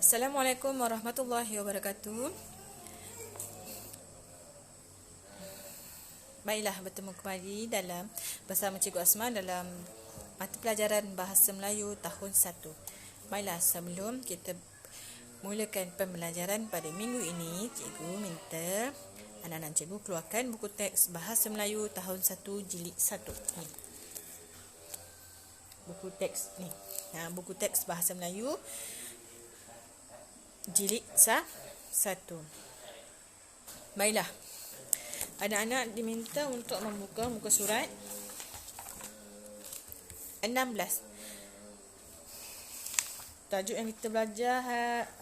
Assalamualaikum warahmatullahi wabarakatuh. Baiklah, bertemu kembali bersama Cikgu Asma dalam mata pelajaran Bahasa Melayu tahun 1. Baiklah, sebelum kita mulakan pembelajaran pada minggu ini, Cikgu minta anak-anak Cikgu keluarkan buku teks Bahasa Melayu tahun 1 jilid 1 ni. Buku teks ni. Buku teks Bahasa Melayu jilid 1. Baiklah. Anak-anak diminta untuk membuka muka surat 16. Tajuk yang kita belajar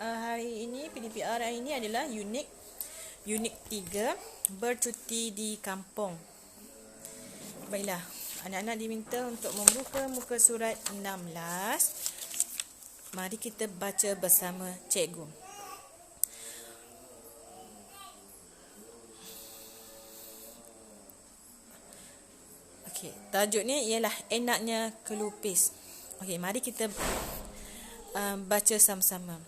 hari ini, PDPR hari ini adalah unit 3, bercuti di kampung. Baiklah, anak-anak diminta untuk membuka muka surat 16. Mari kita baca bersama cikgu. Okey, tajuk ni ialah enaknya kelupis. Okey, mari kita baca sama-sama.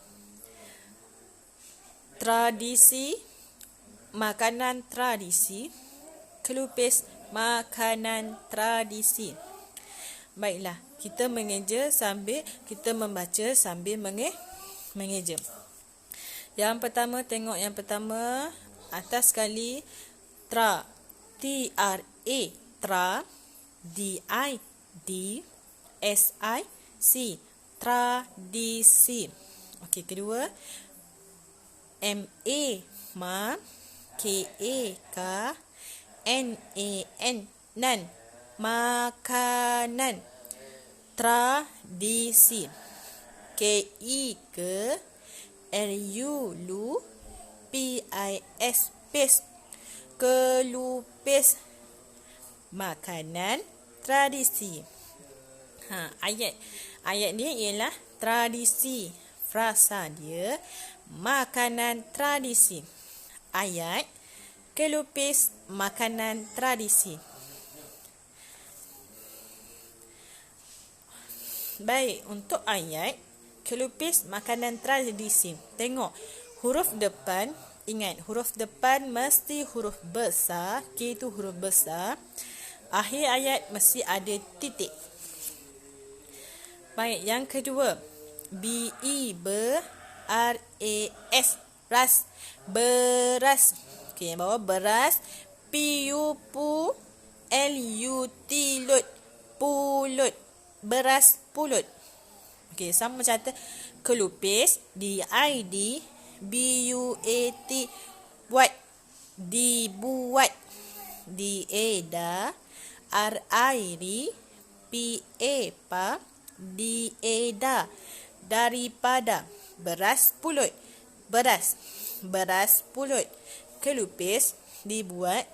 Tradisi, makanan tradisi, kelupis, makanan tradisi. Baiklah, kita mengeja sambil kita membaca sambil mengeja. Yang pertama, tengok yang pertama atas sekali, tra, T-R-A, tra, D-I-D-S-I-C, tradisi. Okey, kedua, M-A, ma, K-A-K, N-A-N, nan, makanan, tradisi. K-I-K-L-U-L P-I-S, pis, kelupis, makanan tradisi. Ayat dia ialah tradisi. Frasa dia makanan tradisi. Ayat kelupis, makanan tradisi. Baik, untuk ayat kelupis, makanan tradisi. Tengok huruf depan. Ingat, huruf depan mesti huruf besar. K itu huruf besar. Akhir ayat mesti ada titik. Baik, yang kedua, B-E-R-A-S, ras, beras. Okey, yang bawah beras. P-U-P L-U-T, lut, pulut, beras pulut. Okey, sama macam kata kelupis, D-I-D, B-U-A-T, buat, dibuat, D-A-Da, R-I-D, P-A-Pa, D-A-Da, daripada, beras pulut, beras pulut, kelupis, dibuat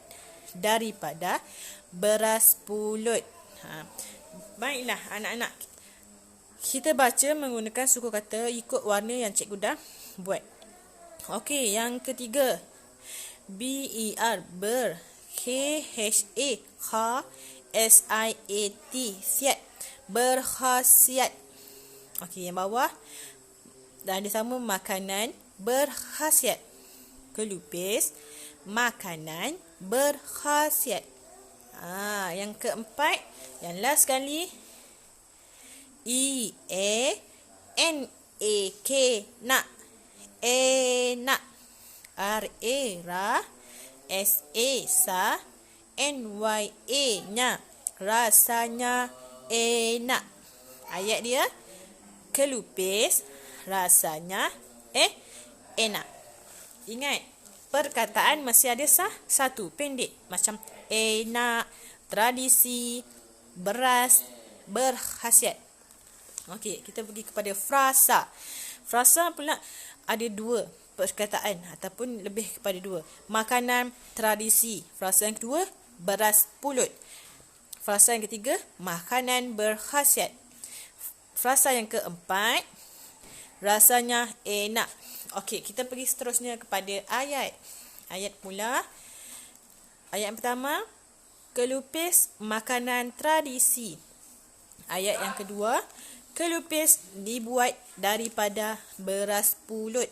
daripada beras pulut. Baiklah anak-anak, kita baca menggunakan suku kata ikut warna yang cikgu dah buat. Okey, yang ketiga, B-E-R, ber, K-H-A, kha, S-I-A-T, siat, berkhasiat. Okey, yang bawah dah ada sama, makanan berkhasiat, kelupis, makanan berkhasiat. Yang keempat, yang last sekali, E-A-N-A-K, nak, enak, R-A-Ra, S-A, sa, N-Y-A, nya, rasanya enak. Ayat dia kelupis, rasanya enak. Ingat, perkataan masih ada satu, pendek, macam enak, tradisi, beras, berkhasiat. Okey, kita pergi kepada frasa. Frasa pula ada dua perkataan ataupun lebih kepada dua. Makanan tradisi. Frasa yang kedua, beras pulut. Frasa yang ketiga, makanan berkhasiat. Frasa yang keempat, rasanya enak. Okey, kita pergi seterusnya kepada ayat. Ayat pula. Ayat yang pertama, kelupis, makanan tradisi. Ayat yang kedua, Kelupis dibuat daripada beras pulut.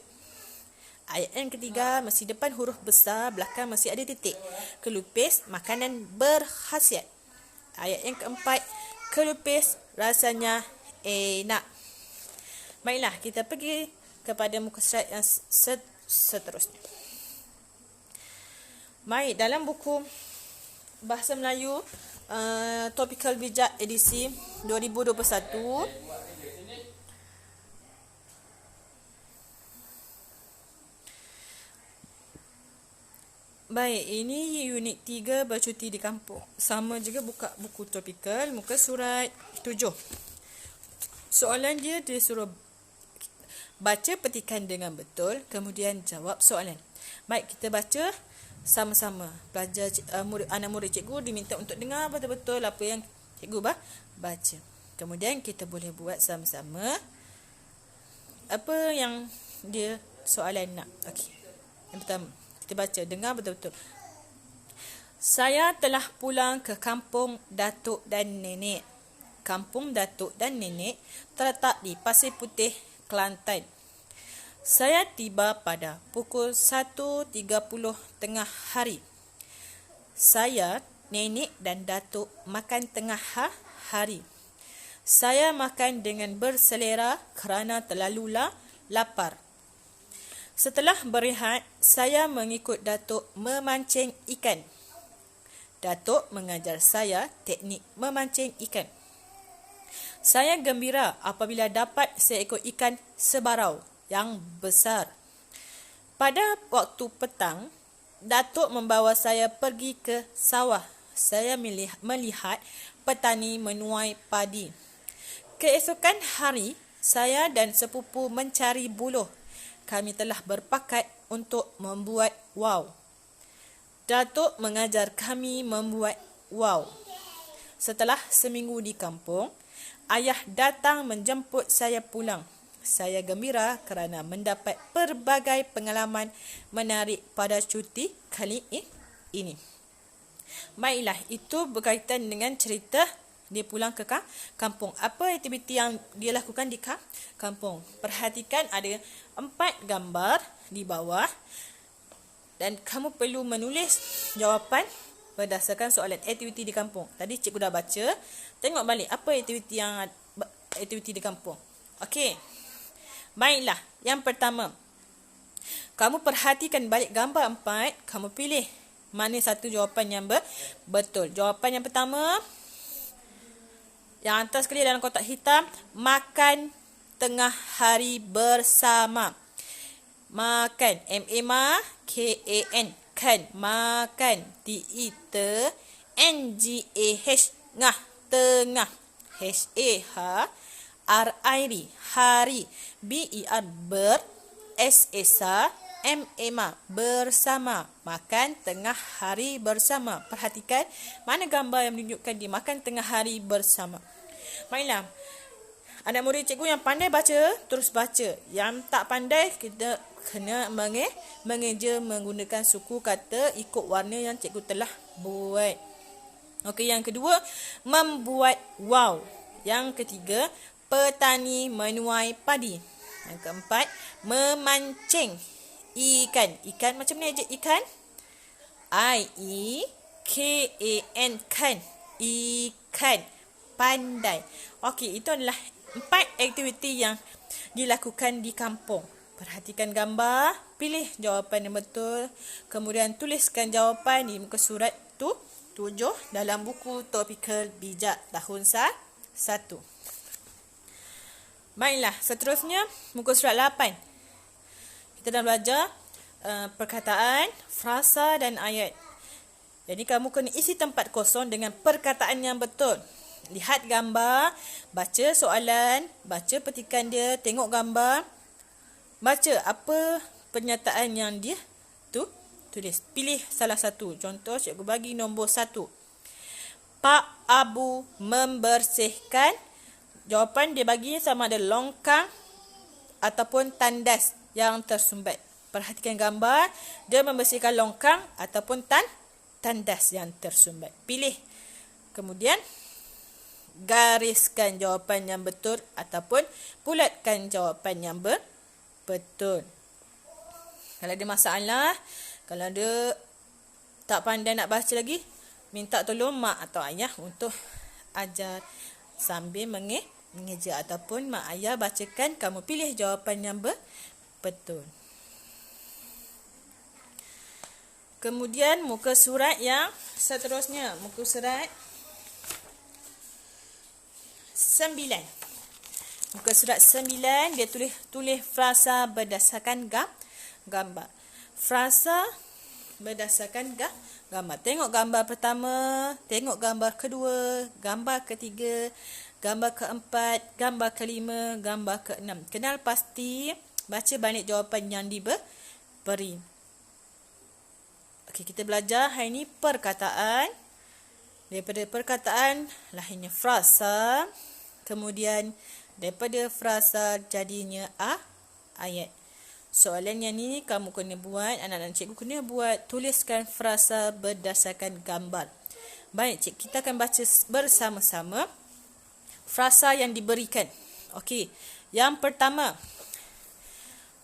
Ayat yang ketiga, mesti depan huruf besar, belakang mesti ada titik. Kelupis makanan berkhasiat. Ayat yang keempat, kelupis rasanya enak. Baiklah, kita pergi kepada muka surat yang seterusnya. Baik, dalam buku Bahasa Melayu Topikal Bijak edisi 2021, baik, ini unit 3 bercuti di kampung. Sama juga buka buku topikal, muka surat 7. Soalan dia suruh baca petikan dengan betul, kemudian jawab soalan. Baik, kita baca sama-sama. Pelajar anak murid cikgu diminta untuk dengar betul-betul apa yang cikgu baca. Kemudian kita boleh buat sama-sama apa yang dia soalan nak. Okey. Yang pertama, kita baca, dengar betul-betul. Saya telah pulang ke kampung datuk dan nenek. Kampung datuk dan nenek terletak di Pasir Putih, Kelantan. Saya tiba pada pukul 1.30 tengah hari. Saya, nenek dan datuk makan tengah hari. Saya makan dengan berselera kerana terlalu lapar. Setelah berehat, saya mengikut datuk memancing ikan. Datuk mengajar saya teknik memancing ikan. Saya gembira apabila dapat seekor ikan sebarau yang besar. Pada waktu petang, datuk membawa saya pergi ke sawah. Saya melihat petani menuai padi. Keesokan hari, saya dan sepupu mencari buluh. Kami telah berpakat untuk membuat wow. Datuk mengajar kami membuat wow. Setelah seminggu di kampung, ayah datang menjemput saya pulang. Saya gembira kerana mendapat pelbagai pengalaman menarik pada cuti kali ini. Baiklah, itu berkaitan dengan cerita dia pulang ke kampung. Apa aktiviti yang dia lakukan di kampung? Perhatikan ada 4 gambar di bawah dan kamu perlu menulis jawapan berdasarkan soalan aktiviti di kampung. Tadi cikgu dah baca. Tengok balik apa aktiviti di kampung. Okey. Baiklah, yang pertama, kamu perhatikan balik gambar 4, kamu pilih mana satu jawapan yang betul. Jawapan yang pertama, yang atas sekali dalam kotak hitam, makan tengah hari bersama. Makan, M-A-K-A-N, kan, makan, T-E-N-G-A-H, ngah, tengah, H-A-H-R-I-D, hari, B-E-R, ber, S-E-S-A, M-A-M-A, bersama. Makan tengah hari bersama. Perhatikan mana gambar yang menunjukkan dia makan tengah hari bersama. Baiklah, anak murid cikgu yang pandai baca, terus baca. Yang tak pandai, kita kena mengeja menggunakan suku kata ikut warna yang cikgu telah buat. Okey, yang kedua, membuat wow. Yang ketiga, petani menuai padi. Yang keempat, memancing ikan. Ikan macam mana je ikan? I-E-K-A-N, kan. Ikan. Pandai. Okey, itu adalah 4 aktiviti yang dilakukan di kampung. Perhatikan gambar, pilih jawapan yang betul, kemudian tuliskan jawapan di muka surat 7 dalam buku Topikal Bijak tahun 1. Baiklah, seterusnya muka surat 8. Kita dah belajar perkataan, frasa dan ayat. Jadi kamu kena isi tempat kosong dengan perkataan yang betul. Lihat gambar, baca soalan, baca petikan dia, tengok gambar, baca apa pernyataan yang dia tulis. Pilih salah satu. Contoh, cikgu bagi nombor 1. Pak Abu membersihkan. Jawapan dia bagi sama ada longkang ataupun tandas yang tersumbat. Perhatikan gambar, dia membersihkan longkang ataupun tandas yang tersumbat. Pilih. Kemudian gariskan jawapan yang betul ataupun bulatkan jawapan yang betul. Kalau ada masalah, kalau ada tak pandai nak baca lagi, minta tolong mak atau ayah untuk ajar sambil mengeja ataupun mak ayah bacakan, kamu pilih jawapan yang betul. Kemudian muka surat yang seterusnya, muka surat 9. Muka surat 9 dia tulis frasa berdasarkan gambar. Frasa berdasarkan gambar. Tengok gambar pertama, tengok gambar kedua, gambar ketiga, gambar keempat, gambar kelima, gambar keenam. Kenal pasti, baca balik jawapan yang diberi. Okey, kita belajar hari ini perkataan. Daripada perkataan lahirnya frasa. Kemudian daripada frasa jadinya ayat. Soalan yang ni kamu kena buat, anak-anak cikgu kena buat, tuliskan frasa berdasarkan gambar. Baik, cik, kita akan baca bersama-sama frasa yang diberikan. Okey, yang pertama.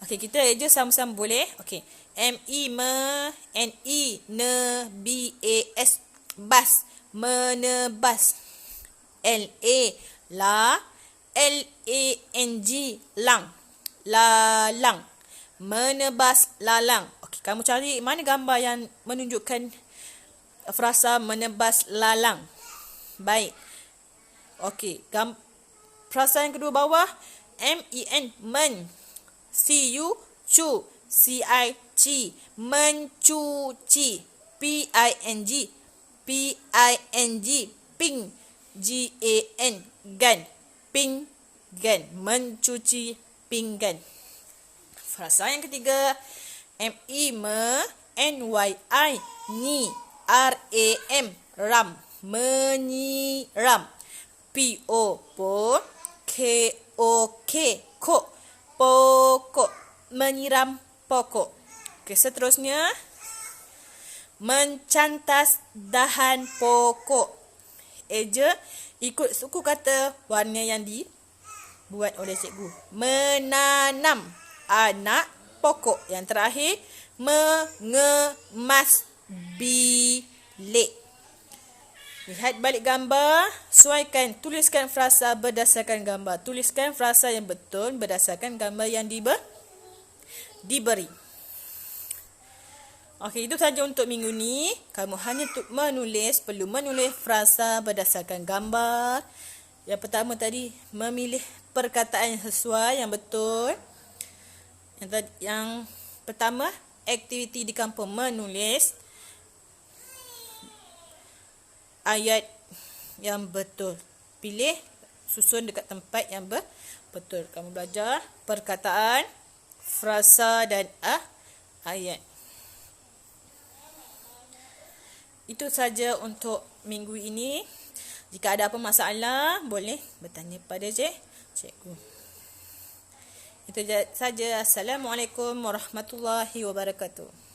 Okey, kita eja sama-sama boleh. Okey, menebas, bas, menebas. La, lang, lalang, menebas lalang. Okey, kamu cari mana gambar yang menunjukkan frasa menebas lalang. Baik. Okey, frasa yang kedua bawah, men, cu, ci, mencuci, ping, gan, pinggan, mencuci pinggan. Frasa yang ketiga, ram, menyiram, pokok, menyiram pokok. Okey, seterusnya, mencantas dahan pokok. Eja ikut suku kata warna yang dibuat oleh cikgu. Menanam anak pokok. Yang terakhir, mengemas bilik. Lihat balik gambar, sesuaikan, tuliskan frasa berdasarkan gambar. Tuliskan frasa yang betul berdasarkan gambar yang diberi. Okey, itu saja untuk minggu ni. Kamu hanya perlu menulis frasa berdasarkan gambar. Yang pertama tadi, memilih perkataan yang sesuai, yang betul. Yang pertama, aktiviti di kampung, menulis ayat yang betul. Pilih, susun dekat tempat yang betul. Kamu belajar perkataan, frasa dan ayat. Itu saja untuk minggu ini. Jika ada apa masalah, boleh bertanya pada cikgu. Itu saja. Assalamualaikum warahmatullahi wabarakatuh.